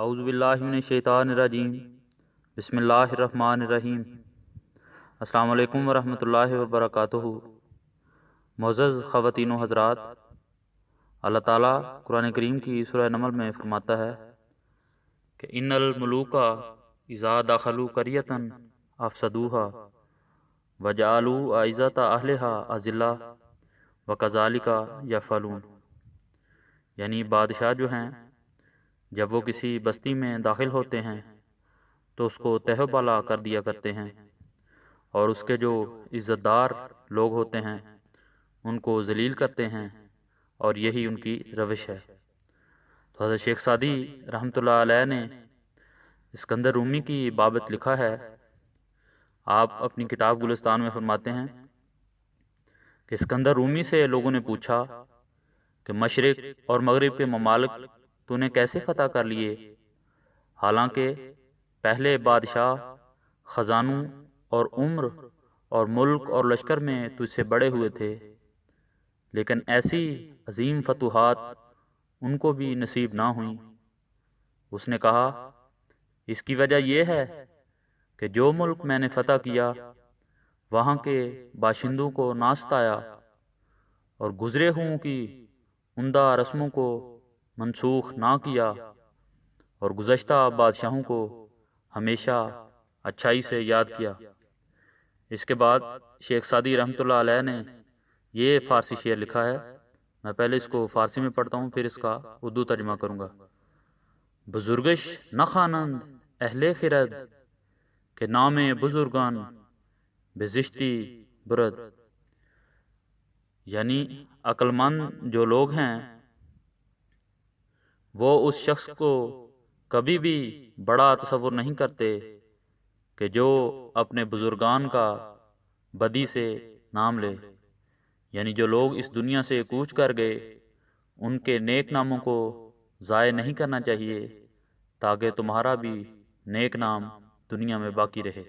اعوذ باللہ من الشیطان الرجیم بسم اللہ الرحمن الرحیم۔ السلام علیکم ورحمۃ اللہ وبرکاتہ۔ معزز خواتین و حضرات، اللہ تعالیٰ قرآن کریم کی سورہ نمل میں فرماتا ہے کہ ان الملوک اذا دخلوا قریۃ افسدوها وجعلوا اعزۃ اہلها اذلہ وکذالک یفعلون، یعنی بادشاہ جو ہیں جب وہ کسی بستی میں داخل ہوتے ہیں تو اس کو تہ و بالا کر دیا کرتے ہیں، اور اس کے جو عزت دار لوگ ہوتے ہیں ان کو ذلیل کرتے ہیں، اور یہی ان کی روش ہے۔ تو حضرت شیخ سادی رحمۃ اللہ علیہ نے اسکندر رومی کی بابت لکھا ہے۔ آپ اپنی کتاب گلستان میں فرماتے ہیں کہ اسکندر رومی سے لوگوں نے پوچھا کہ مشرق اور مغرب کے ممالک تو نے کیسے فتح کر لیے، حالانکہ پہلے بادشاہ خزانوں اور عمر اور ملک اور لشکر میں تجھ سے بڑے ہوئے تھے، لیکن ایسی عظیم فتوحات ان کو بھی نصیب نہ ہوئیں۔ اس نے کہا اس کی وجہ یہ ہے کہ جو ملک میں نے فتح کیا وہاں کے باشندوں کو نہ ستایا اور گزرے ہوں کی عمدہ رسموں کو منسوخ نہ کیا، اور گزشتہ بادشاہوں کو ہمیشہ اچھائی سے یاد کیا۔ اس کے بعد شیخ سادی رحمۃ اللہ علیہ نے یہ فارسی شعر لکھا ہے، میں پہلے اس کو فارسی میں پڑھتا ہوں پھر اس کا اردو ترجمہ کروں گا۔ بزرگش نخوانند اہل خرد کہ نام بزرگان بزشتی برد، یعنی عقل مند جو لوگ ہیں وہ اس شخص کو کبھی بھی بڑا تصور نہیں کرتے کہ جو اپنے بزرگان کا بدی سے نام لے، یعنی جو لوگ اس دنیا سے کوچ کر گئے ان کے نیک ناموں کو ضائع نہیں کرنا چاہیے تاکہ تمہارا بھی نیک نام دنیا میں باقی رہے۔